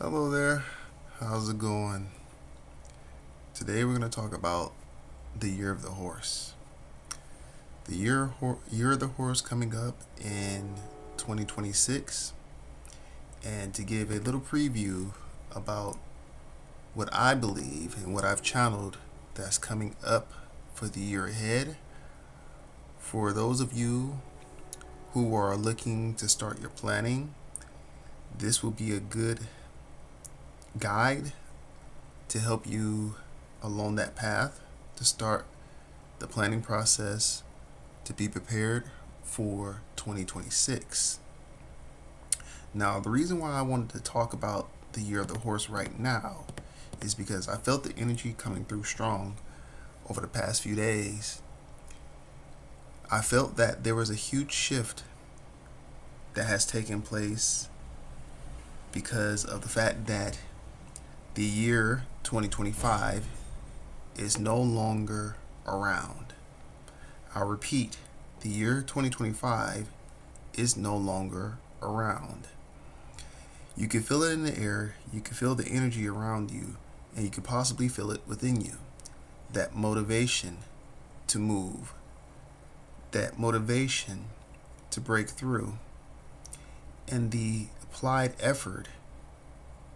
Hello there. How's it going? Today we're going to talk about the year of the horse. The year of the horse coming up in 2026, and to give a little preview about what I believe and what I've channeled that's coming up for the year ahead. For those of you who are looking to start your planning, this will be a good guide to help you along that path to start the planning process to be prepared for 2026. Now, the reason why I wanted to talk about the year of the horse right now is because I felt the energy coming through strong over the past few days. I felt that there was a huge shift that has taken place because of the fact that the year 2025 is no longer around. I'll repeat, the year 2025 is no longer around. You can feel it in the air, you can feel the energy around you, and you can possibly feel it within you. That motivation to move, that motivation to break through, and the applied effort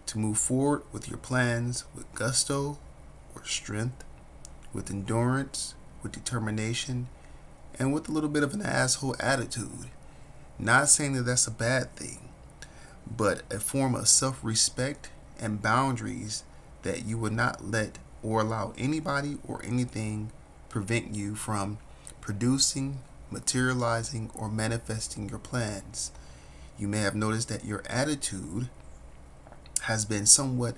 to move forward with your plans with gusto or strength, with endurance, with determination, and with a little bit of an asshole attitude. Not saying that that's a bad thing, but a form of self respect and boundaries that you would not let or allow anybody or anything prevent you from producing, materializing, or manifesting your plans. You may have noticed that your attitude has been somewhat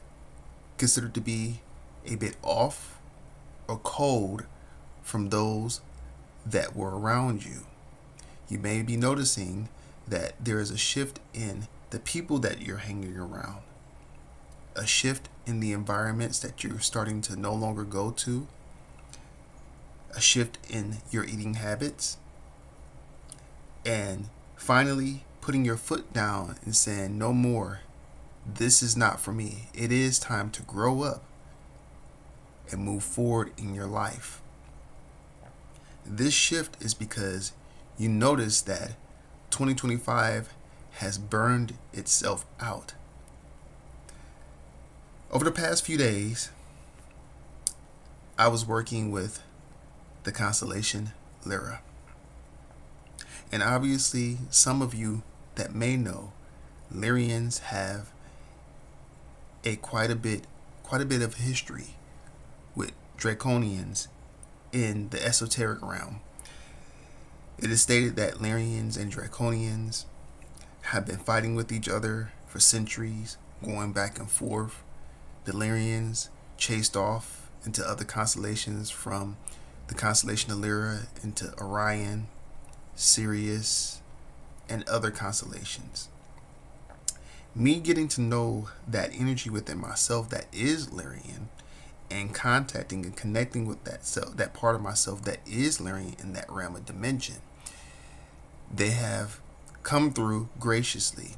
considered to be a bit off or cold from those that were around you. You may be noticing that there is a shift in the people that you're hanging around, a shift in the environments that you're starting to no longer go to, a shift in your eating habits, and finally putting your foot down and saying, no more. This is not for me. It is time to grow up and move forward in your life. This shift is because you notice that 2025 has burned itself out. Over the past few days, I was working with the constellation Lyra. And obviously, some of you that may know, Lyrians have quite a bit of history with Draconians in the esoteric realm. It is stated that Lyrians and Draconians have been fighting with each other for centuries, going back and forth. The Lyrians chased off into other constellations, from the constellation of Lyra into Orion, Sirius, and other constellations. Me getting to know that energy within myself that is Lyrian, and contacting and connecting with that part of myself that is Lyrian in that realm of dimension, they have come through graciously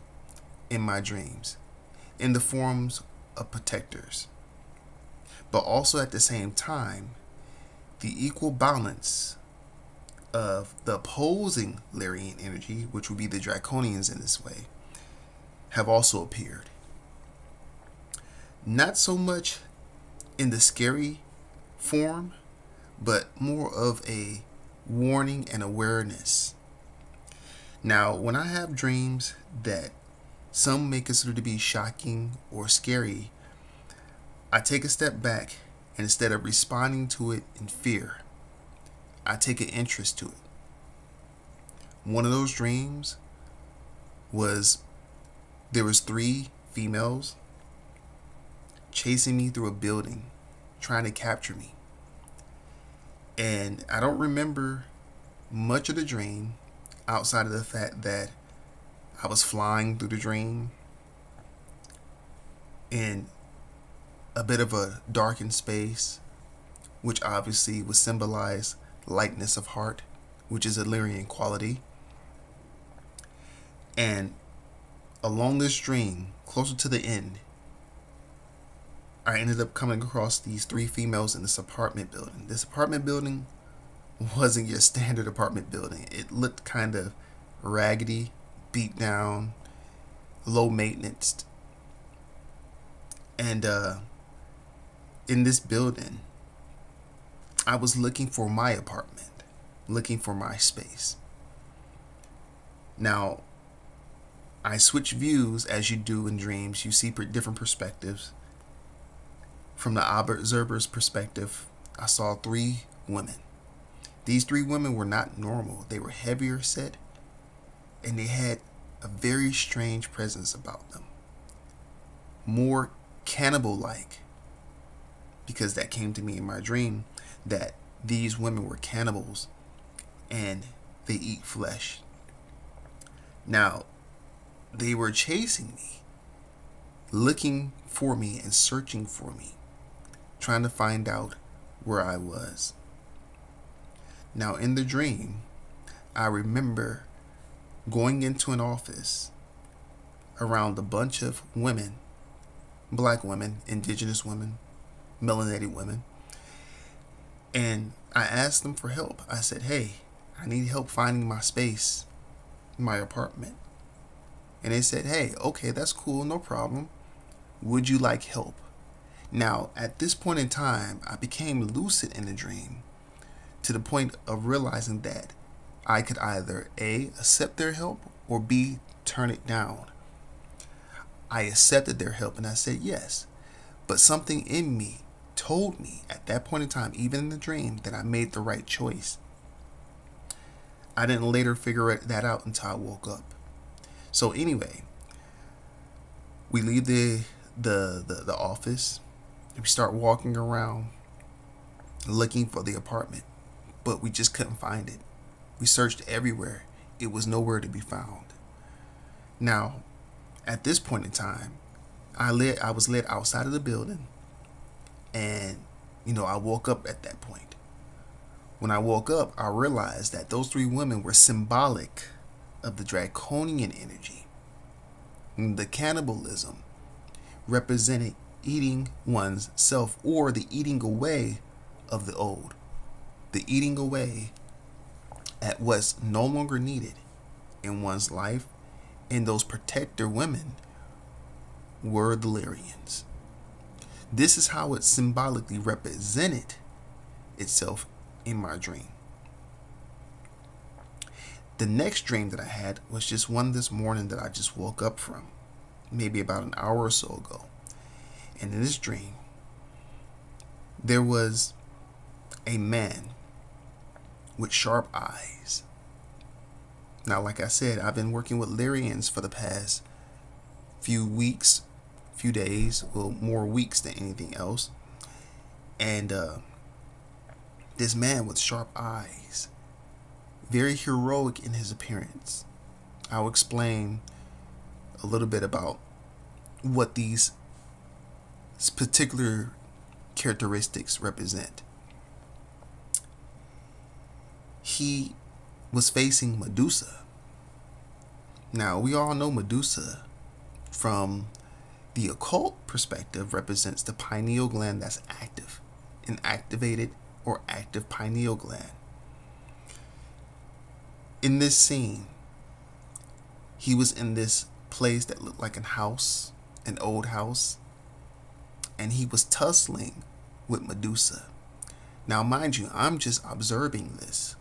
in my dreams in the forms of protectors. But also at the same time, the equal balance of the opposing Lyrian energy, which would be the Draconians in this way, have also appeared. Not so much in the scary form, but more of a warning and awareness. Now, when I have dreams that some may consider to be shocking or scary, I take a step back, and instead of responding to it in fear, I take an interest to it. One of those dreams was there was 3 females chasing me through a building, trying to capture me. And I don't remember much of the dream outside of the fact that I was flying through the dream in a bit of a darkened space, which obviously would symbolize lightness of heart, which is a Lyrian quality. And along this dream, closer to the end, I ended up coming across these three females in this apartment building. This apartment building wasn't your standard apartment building. It looked kind of raggedy, beat down, low maintenance. And in this building, I was looking for my apartment, looking for my space. Now, I switch views as you do in dreams. You see different perspectives. From the observer's perspective, I saw three women. These three women were not normal. They were heavier set, and they had a very strange presence about them. More cannibal-like, because that came to me in my dream, that these women were cannibals and they eat flesh. Now, they were chasing me, looking for me and searching for me, trying to find out where I was. Now, in the dream, I remember going into an office around a bunch of women, black women, indigenous women, melanated women, and I asked them for help. I said, hey, I need help finding my space, my apartment. And they said, hey, okay, that's cool, no problem. Would you like help? Now, at this point in time, I became lucid in the dream to the point of realizing that I could either A, accept their help, or B, turn it down. I accepted their help and I said yes. But something in me told me at that point in time, even in the dream, that I made the right choice. I didn't later figure that out until I woke up. So anyway, we leave the office and we start walking around looking for the apartment, but we just couldn't find it. We searched everywhere. It was nowhere to be found. Now, at this point in time, I was led outside of the building, and I woke up at that point. When I woke up, I realized that those three women were symbolic of the draconian energy. The cannibalism represented eating one's self, or the eating away of the old, the eating away at what's no longer needed in one's life. And those protector women were the Lyrians. This is how it symbolically represented itself in my dream. The next dream that I had was just one this morning that I just woke up from, maybe about an hour or so ago. And in this dream, there was a man with sharp eyes. Now, like I said, I've been working with Lyrians for the past few weeks, few days, well, more weeks than anything else. And this man with sharp eyes, very heroic in his appearance. I'll explain a little bit about what these particular characteristics represent. He was facing Medusa. Now, we all know Medusa from the occult perspective represents the pineal gland that's active, an activated or active pineal gland. In this scene, he was in this place that looked like a house, an old house, and he was tussling with Medusa. Now, mind you, I'm just observing this,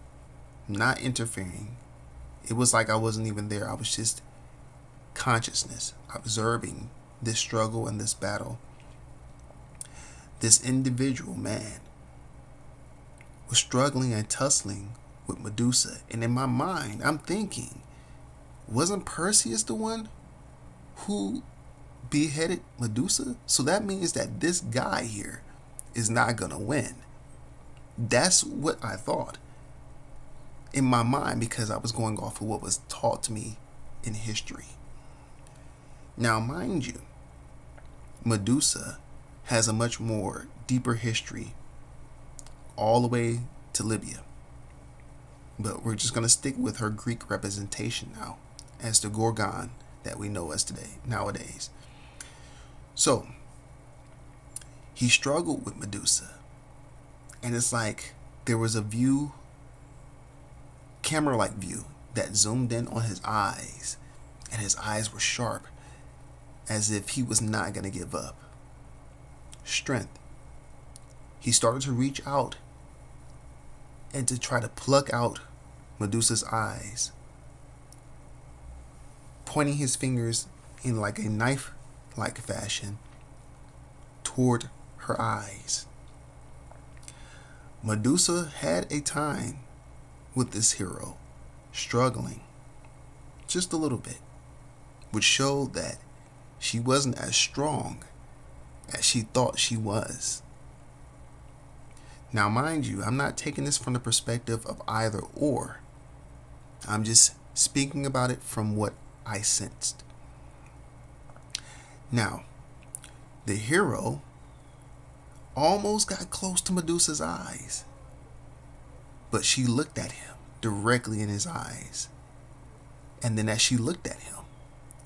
not interfering. It was like I wasn't even there. I was just consciousness, observing this struggle and this battle. This individual man was struggling and tussling with Medusa. And in my mind, I'm thinking, wasn't Perseus the one who beheaded Medusa? So that means that this guy here is not going to win. That's what I thought in my mind, because I was going off of what was taught to me in history. Now, mind you, Medusa has a much more deeper history all the way to Libya. But we're just going to stick with her Greek representation now as the Gorgon that we know as nowadays. So, he struggled with Medusa. And it's like there was a view, camera-like view, that zoomed in on his eyes, and his eyes were sharp, as if he was not going to give up. Strength. He started to reach out and to try to pluck out Medusa's eyes, pointing his fingers in like a knife-like fashion toward her eyes. Medusa had a time with this hero, struggling just a little bit, which showed that she wasn't as strong as she thought she was. Now, mind you, I'm not taking this from the perspective of either or. I'm just speaking about it from what I sensed. Now, the hero almost got close to Medusa's eyes, but she looked at him directly in his eyes. And then as she looked at him,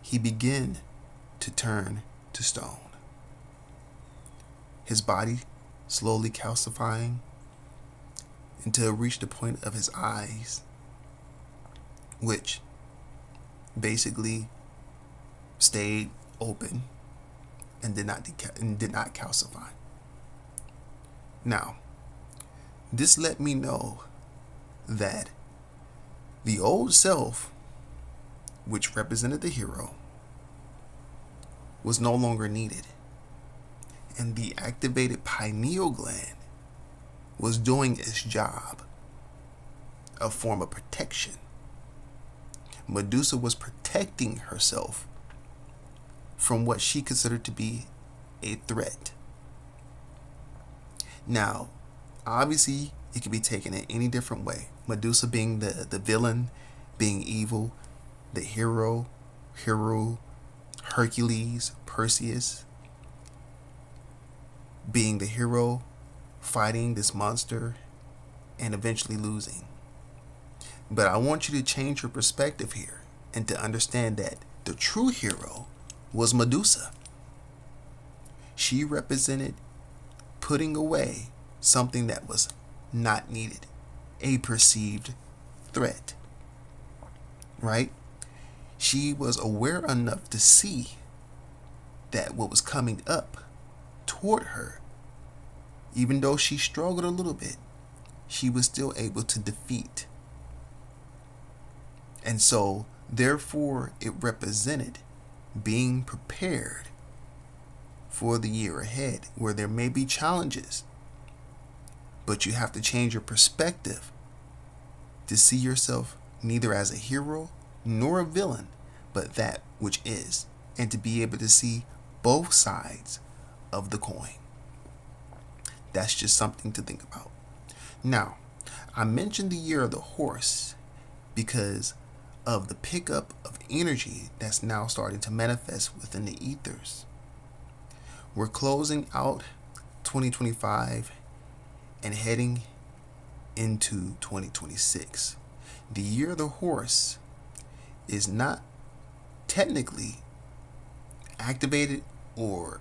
he began to turn to stone. His body slowly calcifying until it reached the point of his eyes, which basically stayed open and did not calcify. Now, this let me know that the old self, which represented the hero, was no longer needed. And the activated pineal gland was doing its job, a form of protection. Medusa was protecting herself from what she considered to be a threat. Now, obviously, it can be taken in any different way. Medusa being the villain, being evil, the hero, Hercules, Perseus, being the hero, fighting this monster, and eventually losing. But I want you to change your perspective here and to understand that the true hero was Medusa. She represented putting away something that was not needed, a perceived threat, right? She was aware enough to see that what was coming up toward her, even though she struggled a little bit, she was still able to defeat. And so, therefore, it represented being prepared for the year ahead, where there may be challenges, but you have to change your perspective to see yourself neither as a hero nor a villain, but that which is, and to be able to see both sides of the coin. That's just something to think about. Now, I mentioned the year of the horse because of the pickup of energy that's now starting to manifest within the ethers. We're closing out 2025 and heading into 2026. The year of the horse is not technically activated or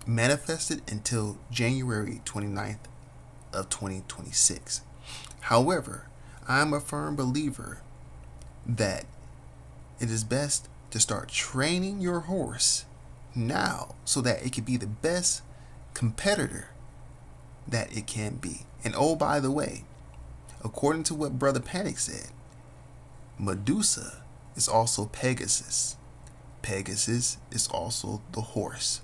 manifested until January 29th of 2026. However, I'm a firm believer that it is best to start training your horse now so that it can be the best competitor that it can be. And oh, by the way, according to what Brother Panic said, Medusa is also Pegasus. Pegasus is also the horse.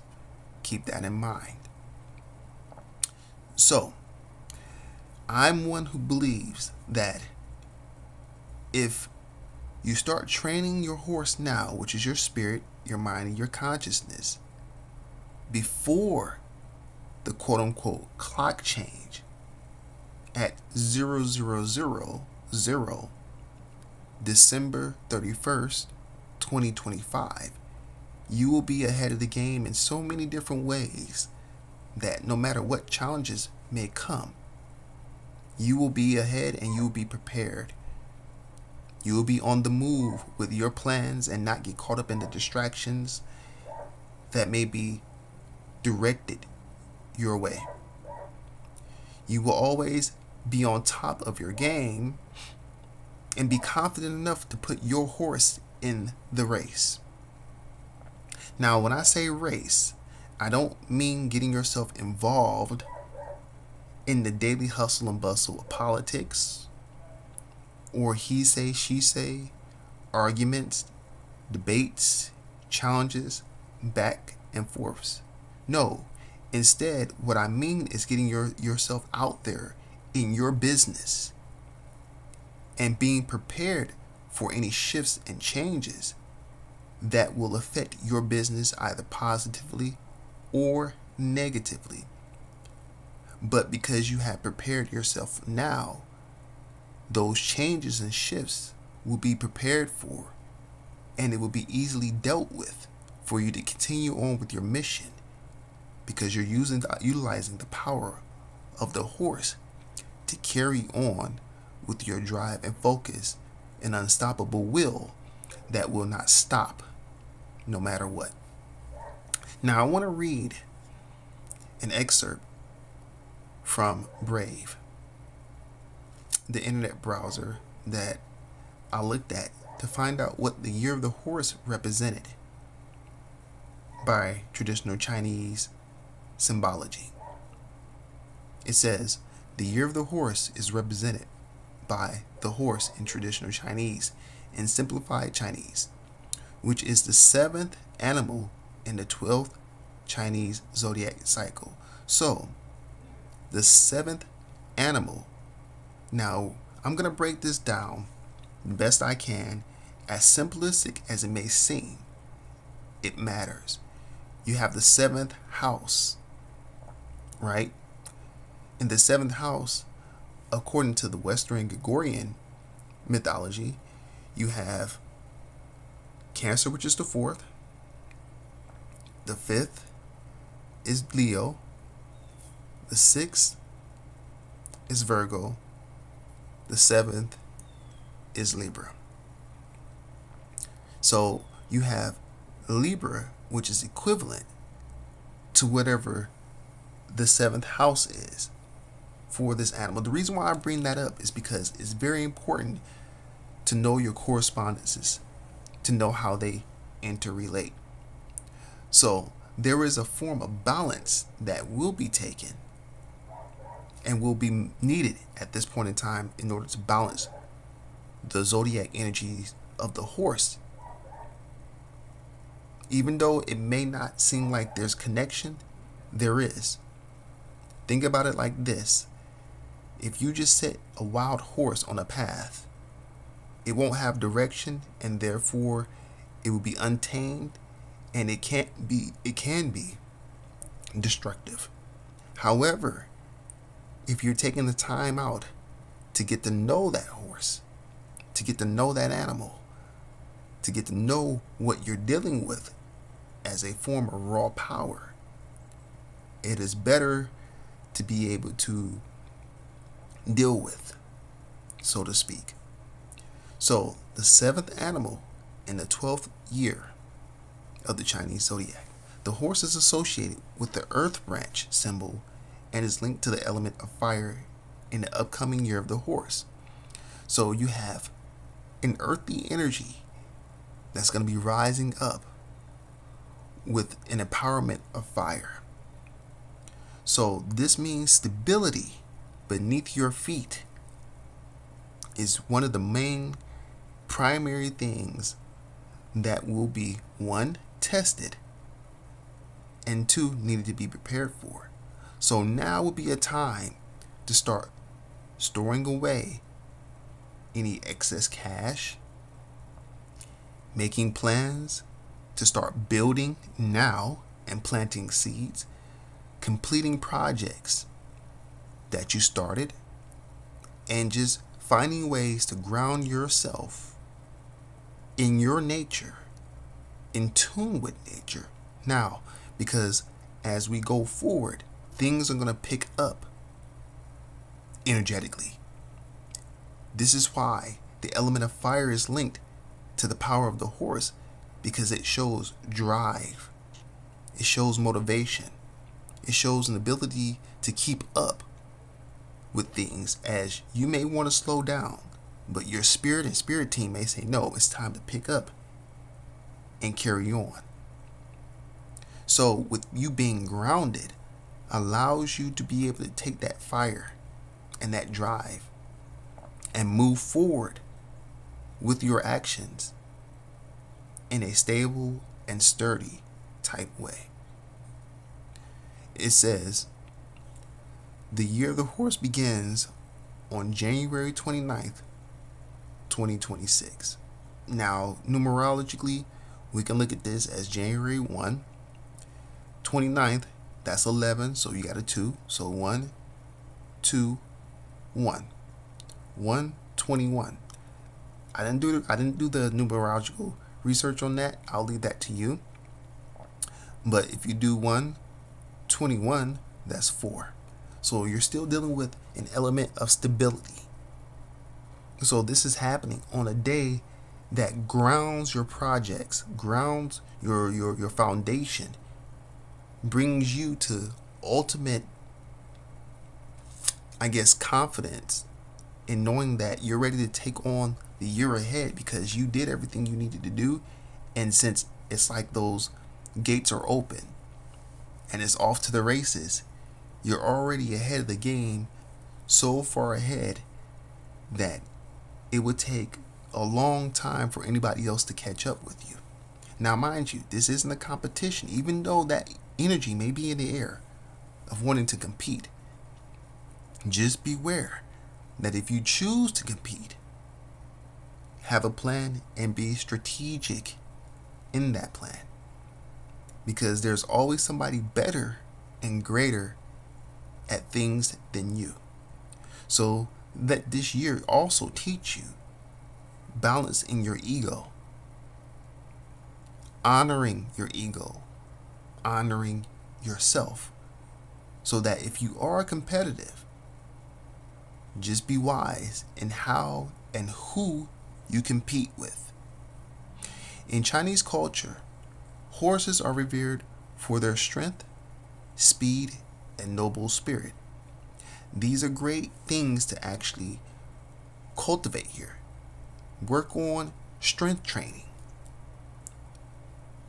Keep that in mind. So, I'm one who believes that if you start training your horse now, which is your spirit, your mind, and your consciousness, before the quote-unquote clock change at 0000 December 31st, 2025, you will be ahead of the game in so many different ways that no matter what challenges may come, you will be ahead and you will be prepared. You will be on the move with your plans and not get caught up in the distractions that may be directed your way. You will always be on top of your game and be confident enough to put your horse in the race. Now, when I say race, I don't mean getting yourself involved in the daily hustle and bustle of politics or he say, she say, arguments, debates, challenges, back and forths. No, instead, what I mean is getting yourself out there in your business and being prepared for any shifts and changes that will affect your business either positively or negatively. But because you have prepared yourself now, those changes and shifts will be prepared for, and it will be easily dealt with for you to continue on with your mission, because you're utilizing the power of the horse to carry on with your drive and focus and unstoppable will that will not stop no matter what. Now I want to read an excerpt from Brave, the internet browser that I looked at to find out what the year of the horse represented by traditional Chinese symbology. It says the year of the horse is represented by the horse in traditional Chinese and simplified Chinese, which is the 7th animal in the 12th Chinese zodiac cycle. So, the 7th animal. Now, I'm going to break this down the best I can. As simplistic as it may seem, it matters. You have the 7th house, right? In the 7th house, according to the Western Gregorian mythology, you have Cancer, which is the 4th. The 5th is Leo. The 6th is Virgo. The 7th is Libra. So you have Libra, which is equivalent to whatever the 7th house is for this animal. The reason why I bring that up is because it's very important to know your correspondences, to know how they interrelate. So there is a form of balance that will be taken and will be needed at this point in time in order to balance the zodiac energies of the horse. Even though it may not seem like there's connection, there is. Think about it like this. If you just set a wild horse on a path, it won't have direction, and therefore it will be untamed, and it can be destructive. However, if you're taking the time out to get to know that horse, to get to know that animal, to get to know what you're dealing with as a form of raw power, it is better to be able to deal with, so to speak. So the 7th animal in the 12th year of the Chinese zodiac, the horse is associated with the earth branch symbol and is linked to the element of fire in the upcoming year of the horse. So you have an earthy energy that's going to be rising up with an empowerment of fire. So this means stability beneath your feet is one of the main primary things that will be, 1, tested, and 2, needed to be prepared for. So now would be a time to start storing away any excess cash, making plans to start building now and planting seeds, completing projects that you started, and just finding ways to ground yourself in your nature, in tune with nature. Now, because as we go forward, things are going to pick up energetically. This is why the element of fire is linked to the power of the horse, because it shows drive, it shows motivation, It shows an ability to keep up with things, as you may want to slow down, but your spirit and spirit team may say, no, it's time to pick up and carry on. So with you being grounded allows you to be able to take that fire and that drive and move forward with your actions in a stable and sturdy type way. It says, the year of the horse begins on January 29th, 2026. Now, numerologically, we can look at this as January 1, 29th, that's 11, so you got a 2. So 1, 2, 1. 121. I didn't do the numerological research on that. I'll leave that to you. But if you do 121, that's 4. So you're still dealing with an element of stability. So this is happening on a day that grounds your projects, grounds your foundation, brings you to ultimate, confidence in knowing that you're ready to take on the year ahead because you did everything you needed to do. And since it's like those gates are open and it's off to the races, you're already ahead of the game, so far ahead that it would take a long time for anybody else to catch up with you. Now, mind you, this isn't a competition, even though that energy may be in the air of wanting to compete. Just beware that if you choose to compete, have a plan and be strategic in that plan, because there's always somebody better and greater at things than you. So let this year also teach you balance in your ego, honoring your ego, honoring yourself, so that if you are competitive, just be wise in how and who you compete with. In Chinese culture, horses are revered for their strength, speed, and noble spirit. These are great things to actually cultivate here. Work on strength training.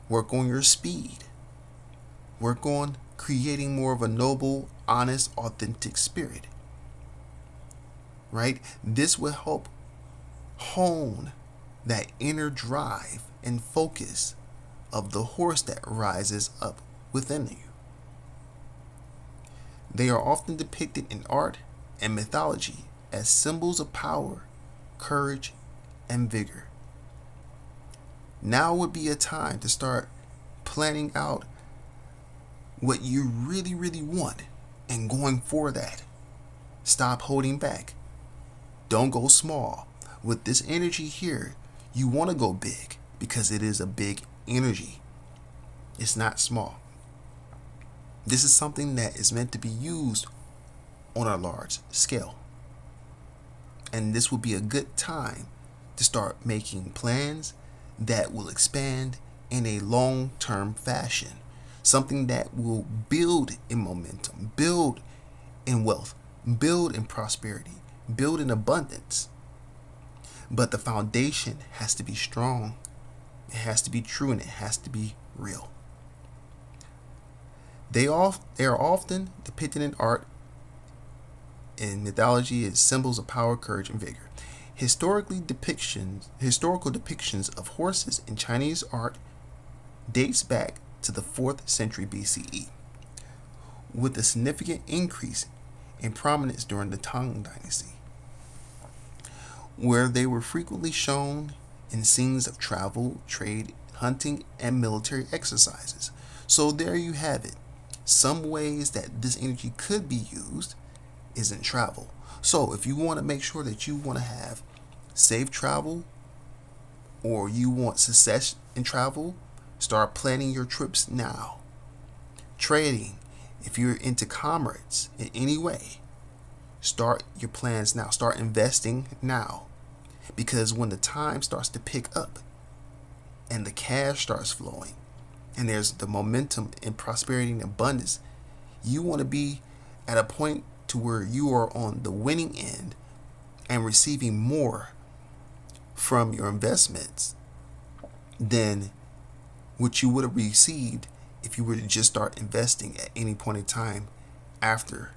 Work on your speed. Work on creating more of a noble, honest, authentic spirit. Right? This will help hone that inner drive and focus of the horse that rises up within you. They are often depicted in art and mythology as symbols of power, courage, and vigor. Now would be a time to start planning out what you really, really want and going for that. Stop holding back. Don't go small. With this energy here, you want to go big because it is a big energy. It's not small. This is something that is meant to be used on a large scale. And this will be a good time to start making plans that will expand in a long-term fashion. Something that will build in momentum, build in wealth, build in prosperity, build in abundance. But the foundation has to be strong. It has to be true, and it has to be real. They are often depicted in art and mythology as symbols of power, courage, and vigor. Historical depictions of horses in Chinese art dates back to the 4th century BCE, with a significant increase in prominence during the Tang Dynasty, where they were frequently shown in scenes of travel, trade, hunting, and military exercises. So there you have it. Some ways that this energy could be used is in travel. So if you want to make sure that you want to have safe travel, or you want success in travel, start planning your trips now. Trading, if you're into commerce in any way, start your plans now. Start investing now. Because when the time starts to pick up and the cash starts flowing and there's the momentum in prosperity and abundance, You want to be at a point to where you are on the winning end and receiving more from your investments than what you would have received if you were to just start investing at any point in time after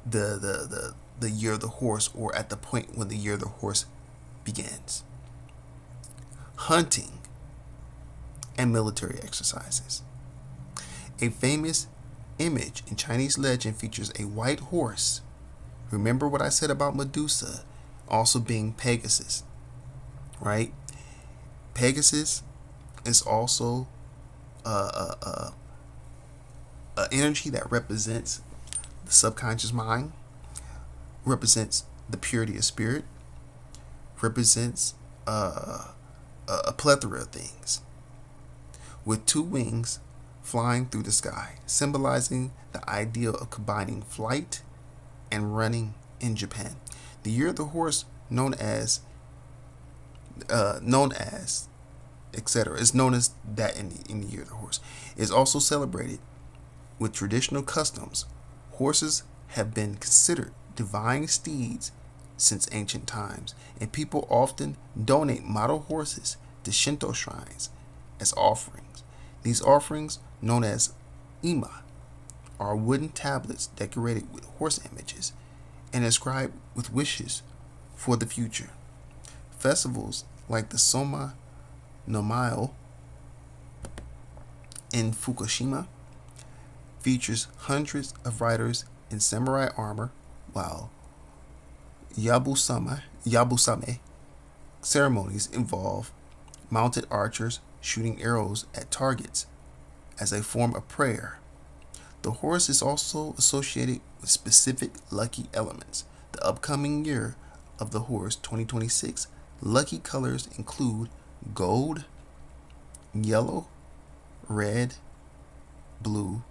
the year of the horse, or at the point when the year of the horse begins. Hunting and military exercises. A famous image in Chinese legend features a white horse. Remember what I said about Medusa also being Pegasus, right? Pegasus is also a energy that represents the subconscious mind, represents the purity of spirit, represents a plethora of things, with two wings flying through the sky, symbolizing the ideal of combining flight and running in Japan. The year of the horse, known as etc., is known as that in the year of the horse, is also celebrated with traditional customs. Horses have been considered divine steeds since ancient times, and people often donate model horses to Shinto shrines as offerings. These offerings, known as ima, are wooden tablets decorated with horse images and inscribed with wishes for the future. Festivals like the Soma no Mile in Fukushima features hundreds of riders in samurai armor, while Yabusame ceremonies involve mounted archers shooting arrows at targets as a form of prayer. The horse is also associated with specific lucky elements. The upcoming year of the horse 2026 lucky colors include gold, yellow, red, blue,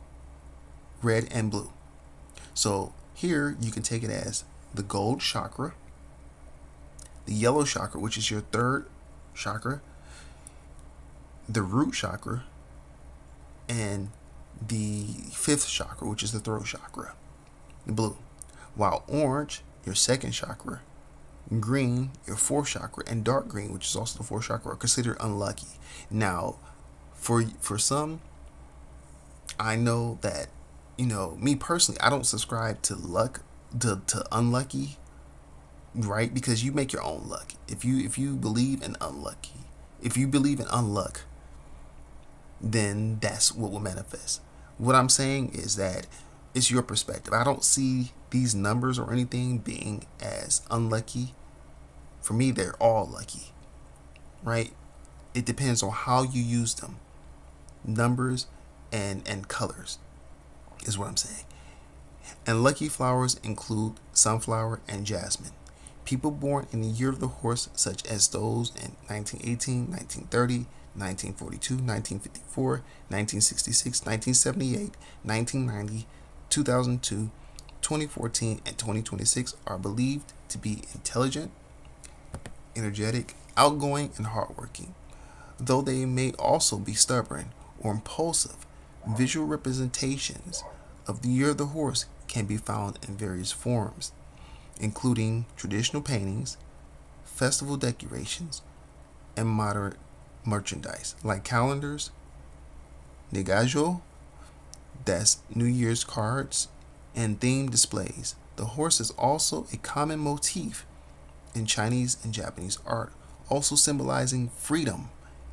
red and blue. So here you can take it as the gold chakra, the yellow chakra, which is your third chakra, the root chakra, and the fifth chakra, which is the throat chakra, the blue. While orange, your second chakra, green, your fourth chakra, and dark green, which is also the fourth chakra, are considered unlucky. Now, for some, I know that, me personally, I don't subscribe to luck, to unlucky, right? Because you make your own luck. If you believe in unlucky, if you believe in unluck, then that's what will manifest. What I'm saying is that it's your perspective. I don't see these numbers or anything being as unlucky. For me, they're all lucky, right? It depends on how you use them. Numbers and colors is what I'm saying. And lucky flowers include sunflower and jasmine. People born in the year of the horse, such as those in 1918, 1930, 1942, 1954, 1966, 1978, 1990, 2002, 2014, and 2026 are believed to be intelligent, energetic, outgoing, and hardworking. Though they may also be stubborn or impulsive, visual representations of the year of the horse can be found in various forms, including traditional paintings, festival decorations, and modern merchandise like calendars, Negajo, that's New Year's cards, and themed displays. The horse is also a common motif in Chinese and Japanese art, also symbolizing freedom,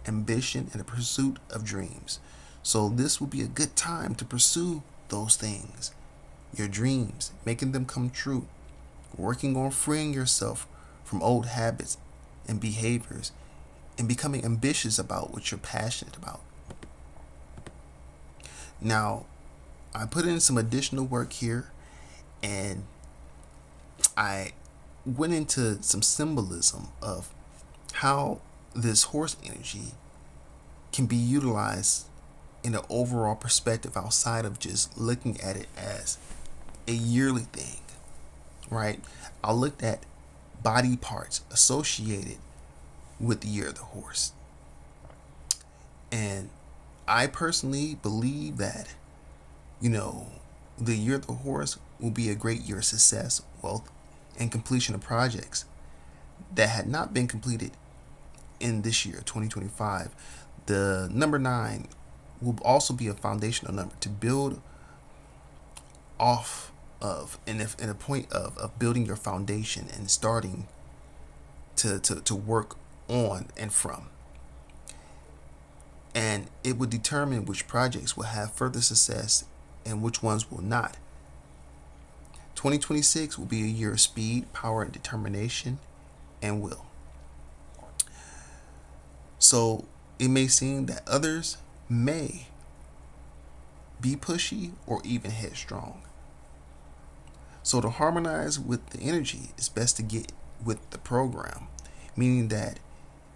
ambition, and the pursuit of dreams. So this will be a good time to pursue those things, your dreams, making them come true, working on freeing yourself from old habits and behaviors, and becoming ambitious about what you're passionate about. Now, I put in some additional work here, and I went into some symbolism of how this horse energy can be utilized in an overall perspective outside of just looking at it as a yearly thing, right? I looked at body parts associated with the year of the horse. And I personally believe that, you know, the year of the horse will be a great year of success, wealth, and completion of projects that had not been completed in this year, 2025. The number 9 will also be a foundational number to build off of, and in a point of building your foundation and starting to work on and from. And it will determine which projects will have further success and which ones will not. 2026 will be a year of speed, power, and determination and will. So it may seem that others may be pushy or even headstrong. So to harmonize with the energy, it's best to get with the program, meaning that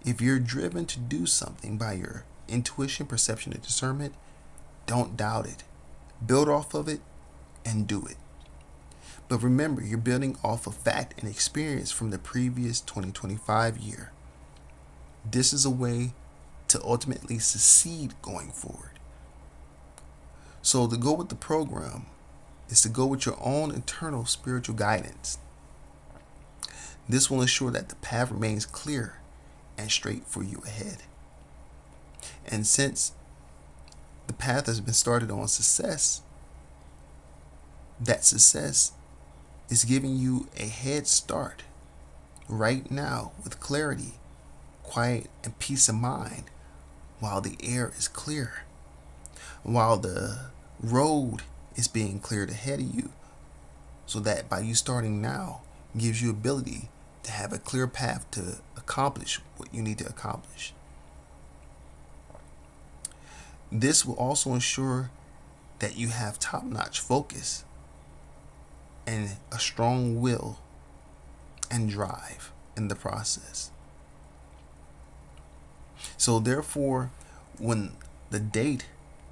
if you're driven to do something by your intuition, perception, and discernment, don't doubt it. Build off of it and do it. But remember, you're building off of fact and experience from the previous 2025 year. This is a way to ultimately succeed going forward. So to go with the program is to go with your own internal spiritual guidance. This will ensure that the path remains clear and straight for you ahead. And since the path has been started on success, that success is giving you a head start right now with clarity, quiet, and peace of mind while the air is clear, while the road is being cleared ahead of you, so that by you starting now gives you ability to have a clear path to accomplish what you need to accomplish. This will also ensure that you have top-notch focus and a strong will and drive in the process. So therefore, when the date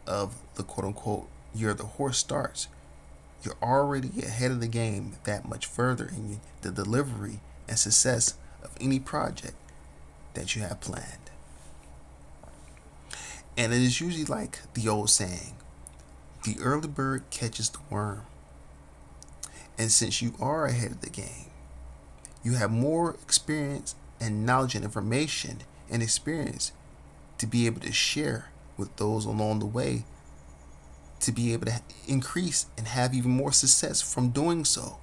of the quote-unquote year of the horse starts, you're already ahead of the game that much further in the delivery and success of any project that you have planned. And it is usually like the old saying, the early bird catches the worm. And since you are ahead of the game, you have more experience and knowledge and information and experience to be able to share with those along the way, to be able to increase and have even more success from doing so.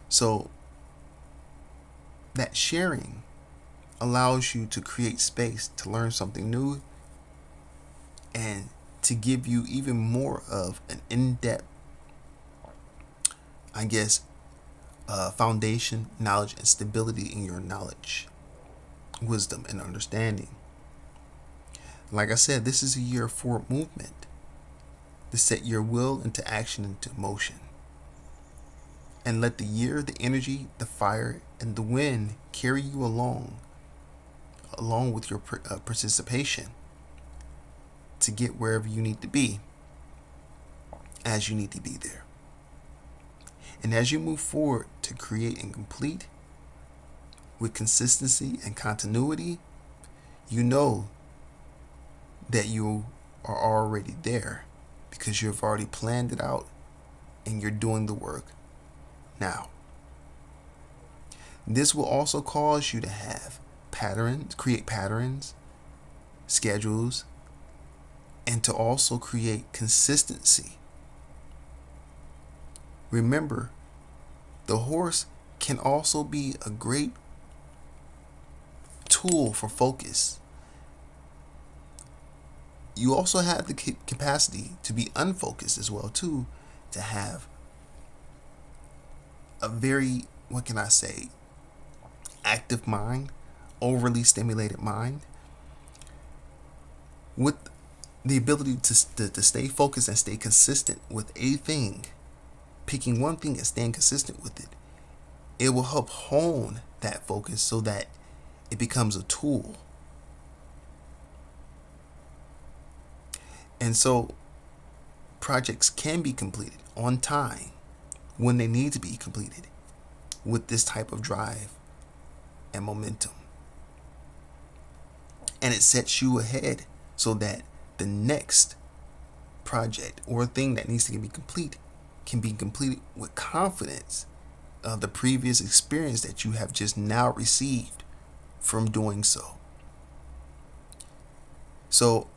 So that sharing allows you to create space to learn something new and to give you even more of an in-depth, foundation, knowledge, and stability in your knowledge, wisdom, and understanding. Like I said, this is a year of forward movement to set your will into action, into motion. And let the year, the energy, the fire, and the wind carry you along with your participation to get wherever you need to be as you need to be there. And as you move forward to create and complete with consistency and continuity, you know that you are already there because you've already planned it out and you're doing the work now. This will also cause you to have create patterns, schedules, and to also create consistency. Remember, the horse can also be a great tool for focus. You also have the capacity to be unfocused as well too, to have a very, active mind, overly stimulated mind, with the ability to stay focused and stay consistent with a thing, picking one thing and staying consistent with it. It will help hone that focus so that it becomes a tool. And so projects can be completed on time when they need to be completed with this type of drive and momentum. And it sets you ahead so that the next project or a thing that needs to be complete can be completed with confidence of the previous experience that you have just now received from doing so. So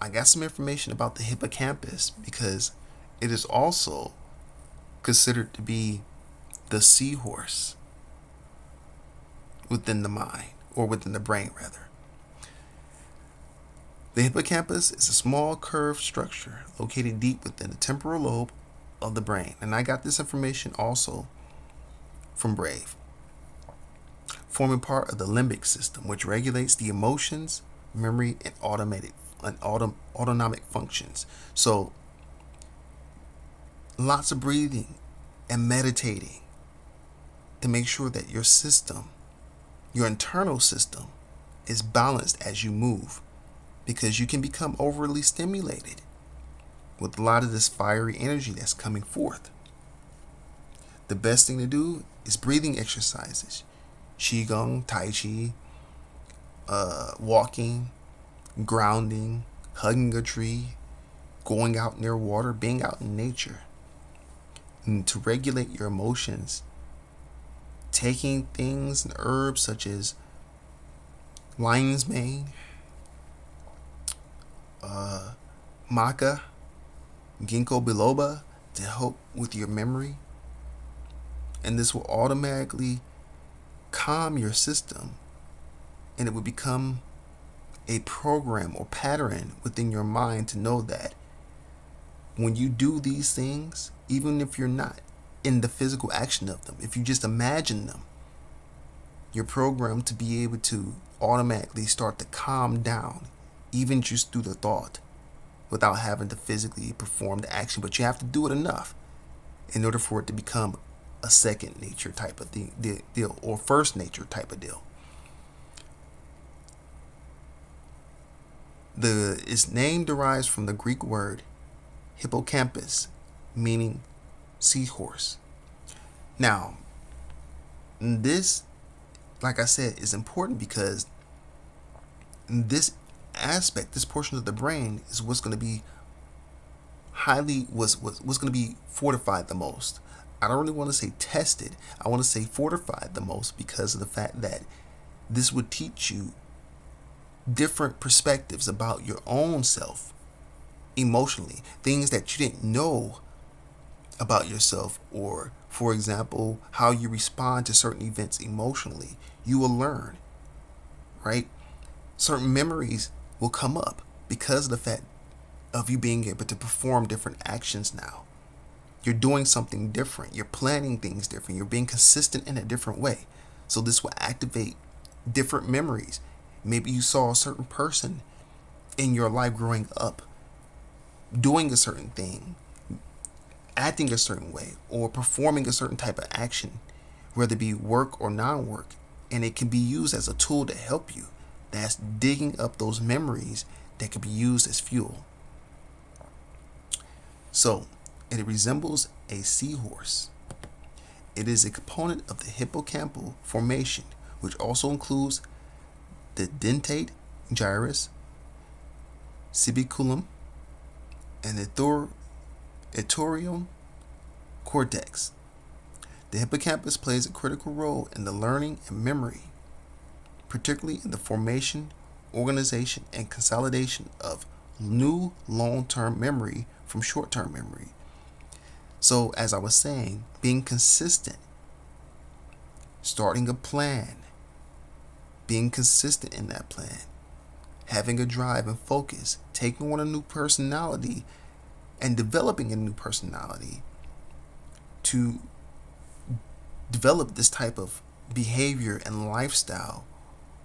I got some information about the hippocampus because it is also considered to be the seahorse within the mind, or within the brain rather. The hippocampus is a small curved structure located deep within the temporal lobe of the brain. And I got this information also from Brave. Forming part of the limbic system, which regulates the emotions, memory, and autonomic functions. So lots of breathing and meditating to make sure that your system, your internal system, is balanced as you move, because you can become overly stimulated with a lot of this fiery energy that's coming forth. The best thing to do is breathing exercises, qigong, tai chi, walking, grounding, hugging a tree, going out near water, being out in nature. And to regulate your emotions, taking things and herbs such as lion's mane, maca, ginkgo biloba to help with your memory. And this will automatically calm your system, and it will become a program or pattern within your mind to know that when you do these things, even if you're not in the physical action of them, if you just imagine them, you're programmed to be able to automatically start to calm down, even just through the thought, without having to physically perform the action. But you have to do it enough in order for it to become a second nature type of deal, or first nature type of deal. Its name derives from the Greek word hippocampus, meaning seahorse. Now, this, like I said, is important because this aspect, this portion of the brain, is what's going to be what's going to be fortified the most. I don't really want to say tested. I want to say fortified the most, because of the fact that this would teach you different perspectives about your own self emotionally, things that you didn't know about yourself, or for example, how you respond to certain events emotionally. You will learn, right? Certain memories will come up because of the fact of you being able to perform different actions now. You're doing something different. You're planning things different. You're being consistent in a different way. So this will activate different memories. Maybe you saw a certain person in your life growing up doing a certain thing, acting a certain way, or performing a certain type of action, whether it be work or non-work. And it can be used as a tool to help you. That's digging up those memories that can be used as fuel. So, it resembles a seahorse. It is a component of the hippocampal formation, which also includes the dentate gyrus, subiculum, and the ethereal cortex. The hippocampus plays a critical role in the learning and memory, particularly in the formation, organization, and consolidation of new long-term memory from short-term memory. So, as I was saying, being consistent, starting a plan, being consistent in that plan, having a drive and focus, taking on a new personality and developing a new personality to develop this type of behavior and lifestyle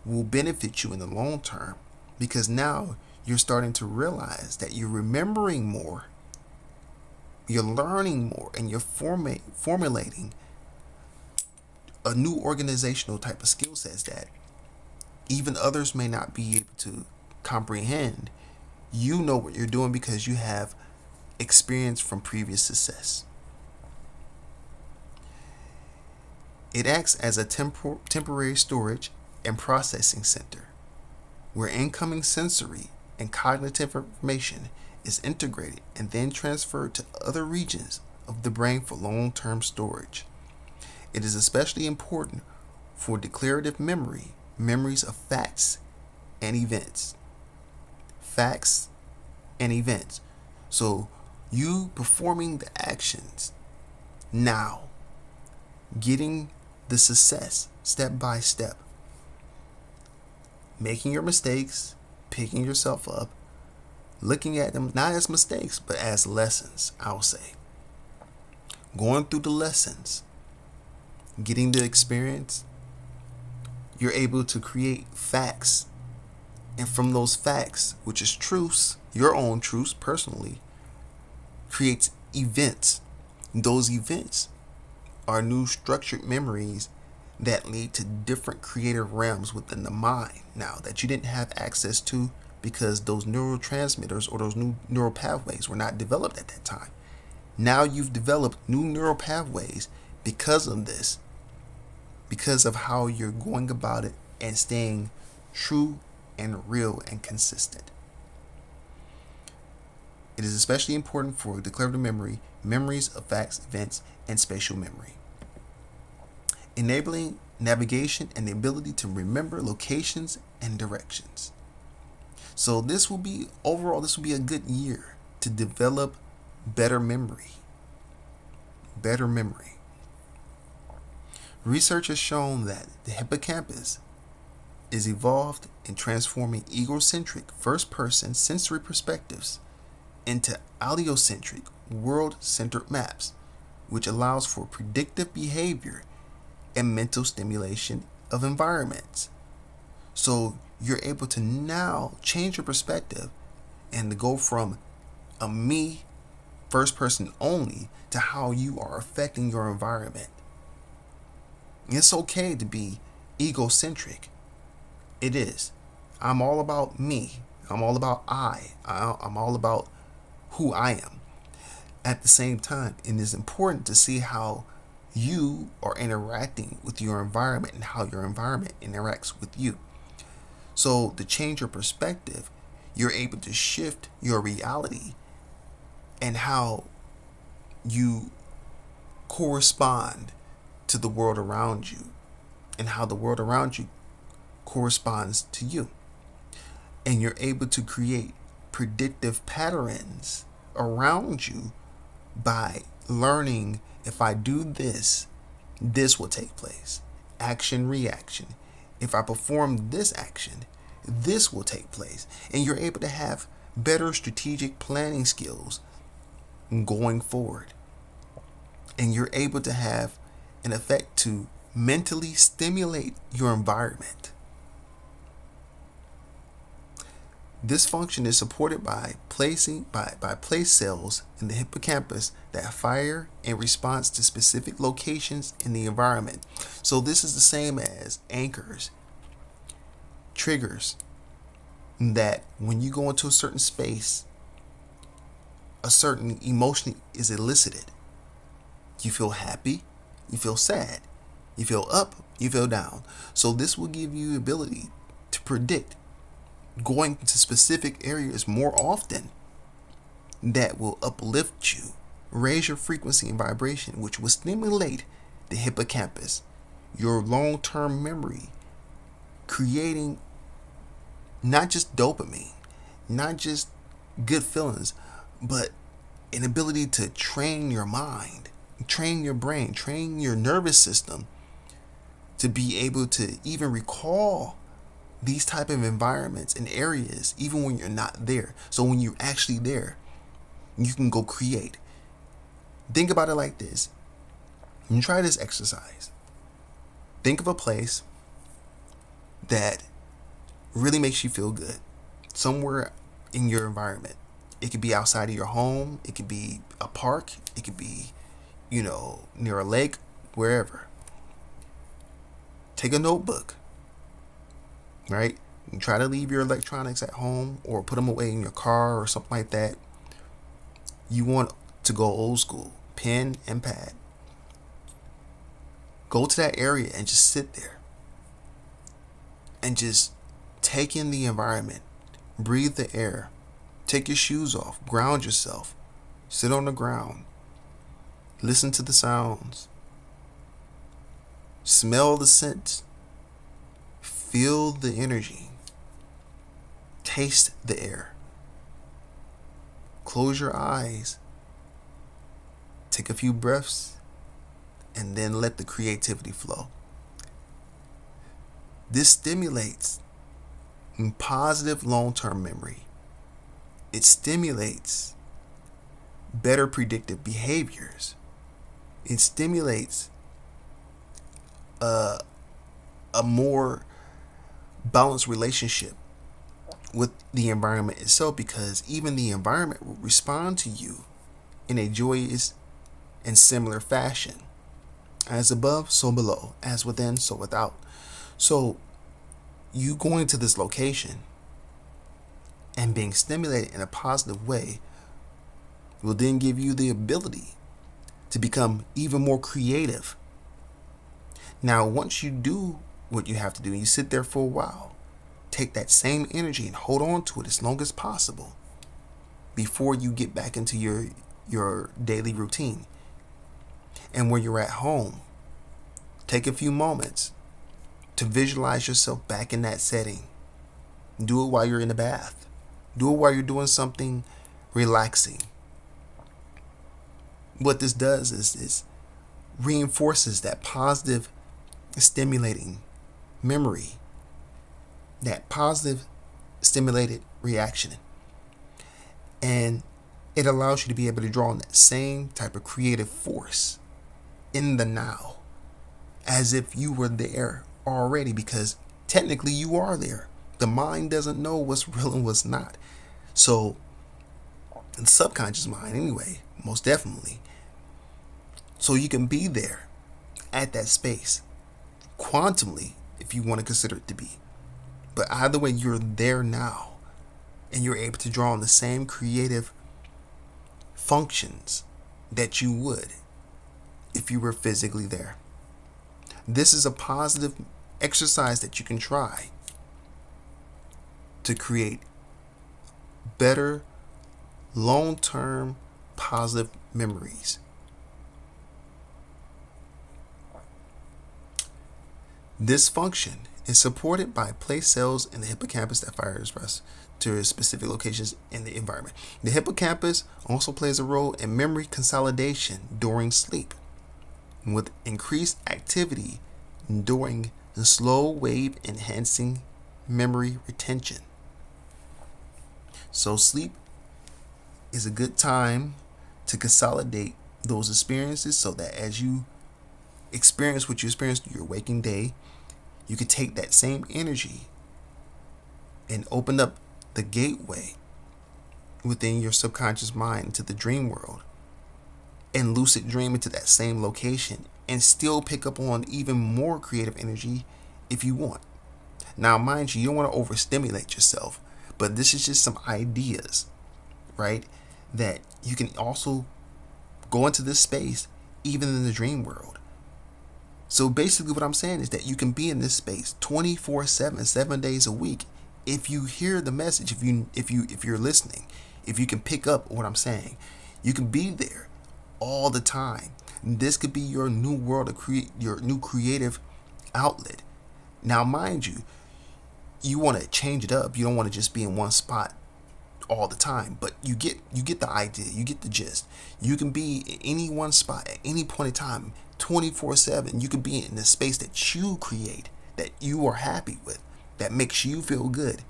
will benefit you in the long term, because now you're starting to realize that you're remembering more, you're learning more, and you're formulating a new organizational type of skill sets that even others may not be able to comprehend. You know what you're doing because you have experience from previous success. It acts as a temporary storage and processing center where incoming sensory and cognitive information is integrated and then transferred to other regions of the brain for long-term storage. It is especially important for declarative memory, memories of facts and events. Facts and events. So you performing the actions now, getting the success step by step, making your mistakes, picking yourself up, looking at them not as mistakes but as lessons, I'll say. Going through the lessons, getting the experience, you're able to create facts. And from those facts, which is truths, your own truths personally, creates events. Those events are new structured memories that lead to different creative realms within the mind now that you didn't have access to because those neurotransmitters or those new neural pathways were not developed at that time. Now you've developed new neural pathways because of this, because of how you're going about it and staying true and real and consistent. It is especially important for declarative memory, memories of facts, events, and spatial memory. Enabling navigation and the ability to remember locations and directions. So this will be a good year to develop better memory. Better memory. Research has shown that the hippocampus is evolved in transforming egocentric first-person sensory perspectives into allocentric world-centered maps, which allows for predictive behavior and mental stimulation of environments. So you're able to now change your perspective and to go from a me, first person only, to how you are affecting your environment. It's okay to be egocentric. It is. I'm all about me. I'm all about I'm all about who I am. At the same time, it is important to see how you are interacting with your environment and how your environment interacts with you. So to change your perspective, you're able to shift your reality and how you correspond to the world around you and how the world around you corresponds to you. And you're able to create predictive patterns around you by learning, if I do this, this will take place. Action, reaction. If I perform this action, this will take place. And you're able to have better strategic planning skills going forward. And you're able to have an effect to mentally stimulate your environment. This function is supported by place cells in the hippocampus that fire in response to specific locations in the environment. So this is the same as anchors, triggers, that when you go into a certain space, a certain emotion is elicited. You feel happy, you feel sad, you feel up, you feel down. So this will give you the ability to predict going to specific areas more often that will uplift you, raise your frequency and vibration, which will stimulate the hippocampus, your long-term memory, creating not just dopamine, not just good feelings, but an ability to train your mind, train your brain, train your nervous system to be able to even recall these type of environments and areas even when you're not there. So when you're actually there, you can go create. Think about it like this. You try this exercise. Think of a place that really makes you feel good. Somewhere in your environment. It could be outside of your home. It could be a park. It could be, near a lake, wherever. Take a notebook. Right? You try to leave your electronics at home or put them away in your car or something like that. You want to go old school, pen and pad. Go to that area and just sit there and just take in the environment. Breathe the air. Take your shoes off. Ground yourself. Sit on the ground. Listen to the sounds. Smell the scents. Feel the energy. Taste the air. Close your eyes. Take a few breaths. And then let the creativity flow. This stimulates positive long-term memory. It stimulates better predictive behaviors. It stimulates a more balanced relationship with the environment itself, because even the environment will respond to you in a joyous and similar fashion. As above, so below. As within, so without. So you going to this location and being stimulated in a positive way will then give you the ability to become even more creative. Now, once you do what you have to do and you sit there for a while, take that same energy and hold on to it as long as possible before you get back into your daily routine. And when you're at home, take a few moments to visualize yourself back in that setting. Do it while you're in the bath. Do it while you're doing something relaxing. What this does is reinforces that positive, stimulating memory, that positive, stimulated reaction. And it allows you to be able to draw on that same type of creative force in the now, as if you were there already, because technically you are there. The mind doesn't know what's real and what's not. So, the subconscious mind, anyway, most definitely. So you can be there at that space, quantumly, if you want to consider it to be. But either way, you're there now, and you're able to draw on the same creative functions that you would if you were physically there. This is a positive exercise that you can try to create better long-term positive memories. This function is supported by place cells in the hippocampus that fire express to specific locations in the environment. The hippocampus also plays a role in memory consolidation during sleep, with increased activity during the slow wave enhancing memory retention. So sleep is a good time to consolidate those experiences so that as you experience what you experienced through your waking day, you can take that same energy and open up the gateway within your subconscious mind to the dream world and lucid dream into that same location and still pick up on even more creative energy if you want. Now, mind you don't want to overstimulate yourself, but this is just some ideas, right? That you can also go into this space even in the dream world. So basically what I'm saying is that you can be in this space 24/7, 7 days a week. If you hear the message, if you're listening, if you can pick up what I'm saying, you can be there all the time. This could be your new world of your new creative outlet. Now, mind you, you want to change it up. You don't want to just be in one spot all the time, but you get the idea, you get the gist. You can be in any one spot at any point in time, 24/7. You can be in the space that you create, that you are happy with, that makes you feel good,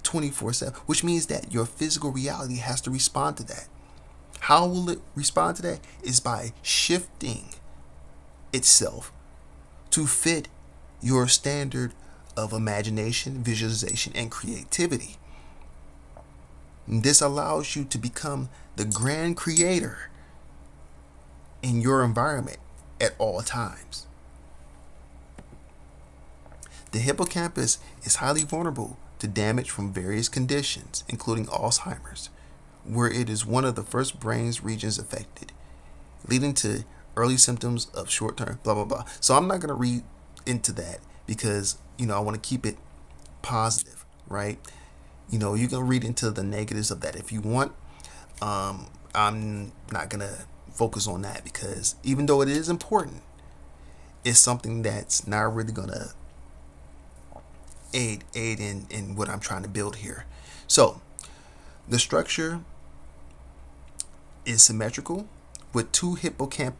24/7, which means that your physical reality has to respond to that. How will it respond to that? Is by shifting itself to fit your standard of imagination, visualization, and creativity. This allows you to become the grand creator in your environment at all times. The hippocampus is highly vulnerable to damage from various conditions, including Alzheimer's, where it is one of the first brain regions affected, leading to early symptoms of short-term blah, blah, blah. So I'm not going to read into that because, I want to keep it positive, right? You can read into the negatives of that if you want. I'm not gonna focus on that because even though it is important, it's something that's not really gonna aid in what I'm trying to build here. So the structure is symmetrical with two hippocampi.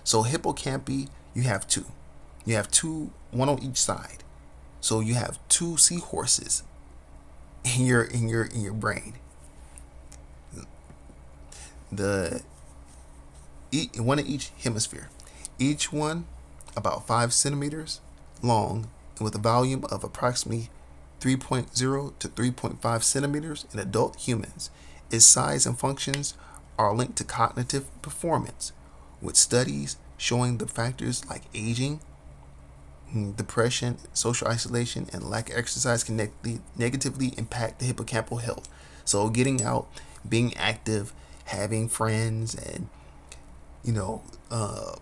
So hippocampi, you have two. You have two, one on each side. So you have two seahorses in your brain. The one in each hemisphere. Each one about 5 centimeters long and with a volume of approximately 3.0 to 3.5 centimeters in adult humans. Its size and functions are linked to cognitive performance, with studies showing the factors like aging, depression, social isolation, and lack of exercise can negatively impact the hippocampal health. So, getting out, being active, having friends, and you know, uh,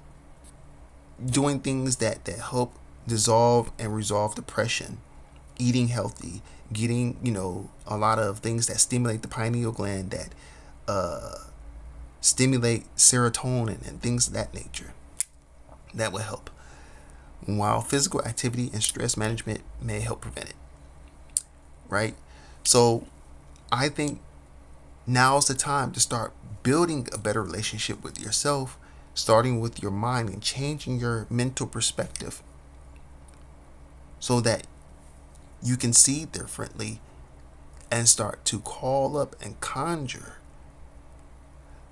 doing things that help dissolve and resolve depression, eating healthy, getting a lot of things that stimulate the pineal gland, that stimulate serotonin and things of that nature, that will help. While physical activity and stress management may help prevent it, right? So I think now's the time to start building a better relationship with yourself, starting with your mind and changing your mental perspective so that you can see differently and start to call up and conjure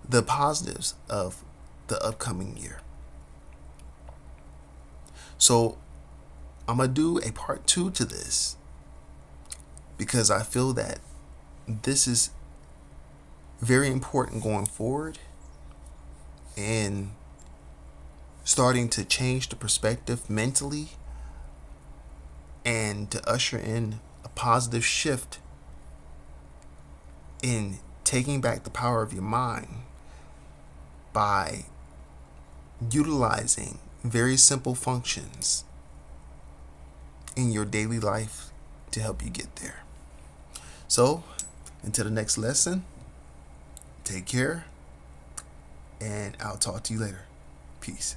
the positives of the upcoming year. So I'm going to do a part 2 to this because I feel that this is very important going forward and starting to change the perspective mentally and to usher in a positive shift in taking back the power of your mind by utilizing very simple functions in your daily life to help you get there. So, until the next lesson, take care, and I'll talk to you later. Peace.